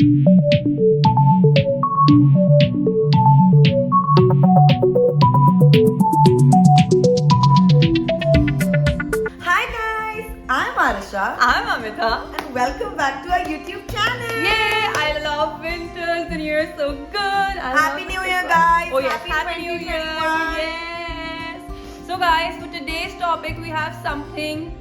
Hi guys, I'm Arisha I'm Amita. and welcome back to our YouTube channel. Yay! I love winters. The new year is so good. Happy New Year, guys. Oh yes, Happy Happy New Year. 2021. Yes. So guys, for today's topic we have something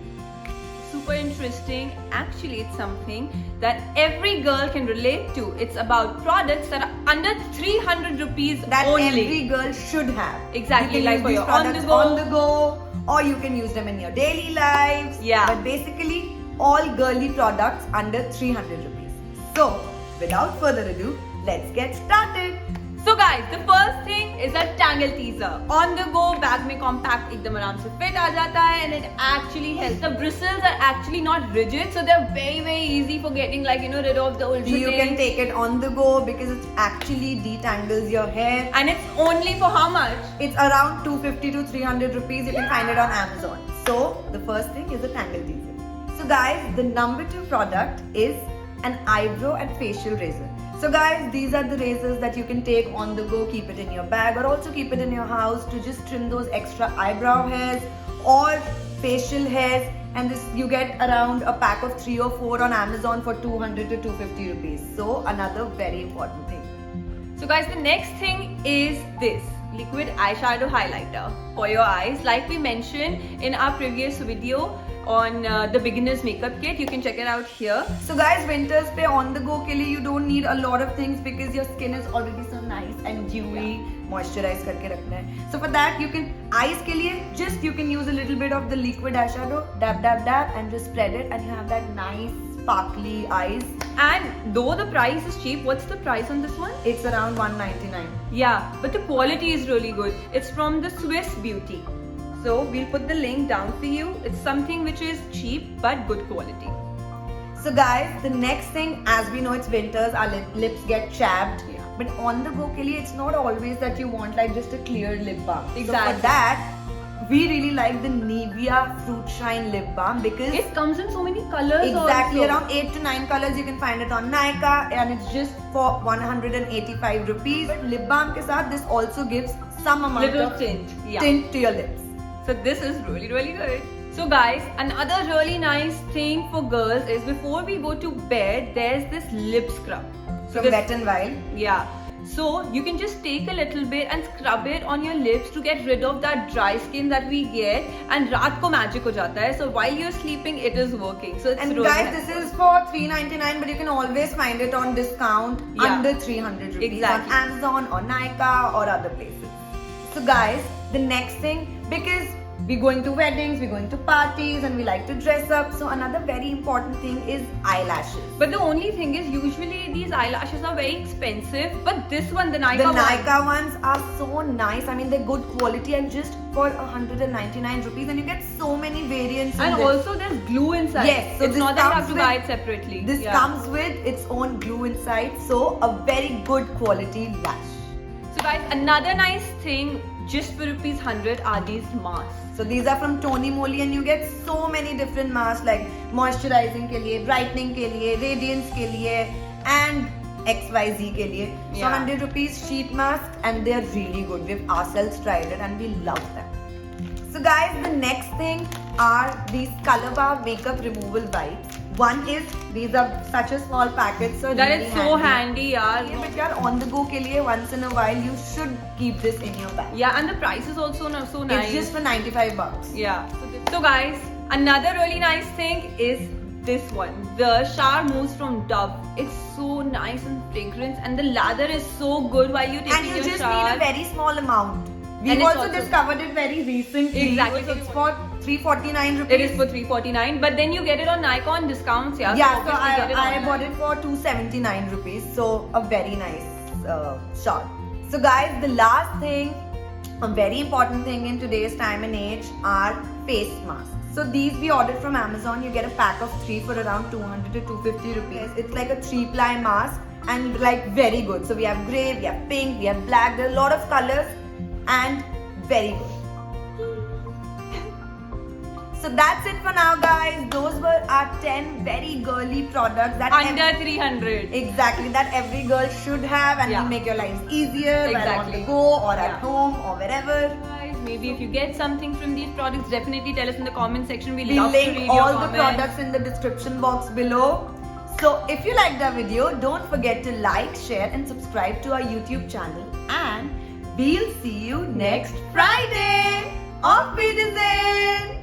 super interesting. Actually, it's something that every girl can relate to. It's about products that are under 300 rupees That only. every girl should have. Exactly, You like can for use your these products on the go. or you can use them in your daily lives. Yeah. But basically, all girly products under 300 rupees. So, without further ado, let's get started. So guys, the first thing is a Tangle Teaser. On the go, bag में compact एकदम आराम से fit आ जाता है and it actually helps. The bristles are actually not rigid, so they're very easy for getting rid of the old You can take it on the go because it actually detangles your hair. And it's only for how much? It's around 250 to 300 rupees. You can find it on Amazon. So the first thing is a Tangle Teaser. So guys, the number 2 product is an eyebrow and facial razor. So guys, these are the razors that you can take on the go, keep it in your bag or also keep it in your house to just trim those extra eyebrow hairs or facial hairs. And this you get around a pack of 3 or 4 on Amazon for 200 to 250 rupees. So another very important thing. So guys, the next thing is this liquid eyeshadow highlighter for your eyes. Like we mentioned in our previous video on the beginner's makeup kit, you can check it out here. So guys, winters pe on the go ke liye you don't need a lot of things because your skin is already so nice and dewy. Moisturize करके रखना है. So for that you can eyes के लिए just you can use a little bit of the liquid eyeshadow, dab and just spread it and you have that nice sparkly eyes. And though the price is cheap, what's the price on this one? It's around 199. Yeah, but the quality is really good. It's from the Swiss Beauty. So we'll put the link down for you. It's something which is cheap but good quality. So guys, the next thing, as we know it's winters, our lips get chapped. Yeah. But on the go ke liye, it's not always that you want like just a clear lip balm. So Exactly. for that, we really like the Nivea Fruit Shine Lip Balm because It comes in so many colors. exactly also. around 8 to 9 colors. You can find it on Nykaa and it's just for 185 rupees. But lip balm ke sath, this also gives some amount Little of tint. Yeah. tint to your lips. So this is really good. So guys, another really nice thing for girls is before we go to bed, there's this lip scrub. From this- Wet n Wild. Yeah. So you can just take a little bit and scrub it on your lips to get rid of that dry skin that we get, and raat ko magic ho jata hai. So while you're sleeping, it is working. So it's And really guys, nice. this is for 399, but you can always find it on discount Yeah. under 300 rupees Exactly. on Amazon or Nykaa or other places. So guys, the next thing, because we're going to weddings, we're going to parties and we like to dress up, so another very important thing is eyelashes. But the only thing is, usually these eyelashes are very expensive. But this one, the The Nykaa one, Nykaa ones are so nice. I mean, they're good quality and just for 199 rupees, and you get so many variants. in and this. also there's glue inside. Yes, so it's this not that you have comes to buy with- it separately. This Yeah. comes with its own glue inside, so a very good quality lash. So guys, another nice thing just for rupees 100 are these masks. So these are from Tony Moly and you get so many different masks like moisturizing ke liye, brightening ke liye, radiance ke liye and XYZ ke liye. So Yeah. 100 rupees sheet mask and they are really good. We've ourselves tried it and we love them. So guys, the next thing are these Color Bar makeup removal wipes. One is, these are such a small packet, so That really is so handy, Yeah, yeah. but yaar, on the go ke liye once in a while you should keep this in your bag. Yeah, and the price is also so nice. It's just for 95 bucks. Yeah. So guys, another really nice thing is this one, the shower mousse from Dove. It's so nice and fragrant, and the lather is so good while you're And taking you your just shower. need a very small amount. We've And it's also also- discovered it very recently. Exactly. It's for 349 rupees. It is for 349, but then you get it on Nykaa on discounts. Yeah. Yeah, so obviously get it I online. bought it for 279 rupees. So a very nice shot. So guys, the last thing, a very important thing in today's time and age are face masks. So these we ordered from Amazon. You get a pack of 3 for around 200 to 250 rupees. It's like a 3-ply mask and like very good. So we have grey, we have pink, we have black. There are a lot of colors and very good. So that's it for now, guys. Those were our 10 very girly products that Under 300. exactly that every girl should have and Yeah. will make your lives easier while on the Exactly. go or at Yeah. home or wherever. Guys, maybe if you get something from these products, definitely tell us in the comment section. We We love to link read all your the comments. products in the description box below. So if you liked our video, don't forget to like, share and subscribe to our YouTube channel. And we'll see you next Friday. Auf Wiedersehen!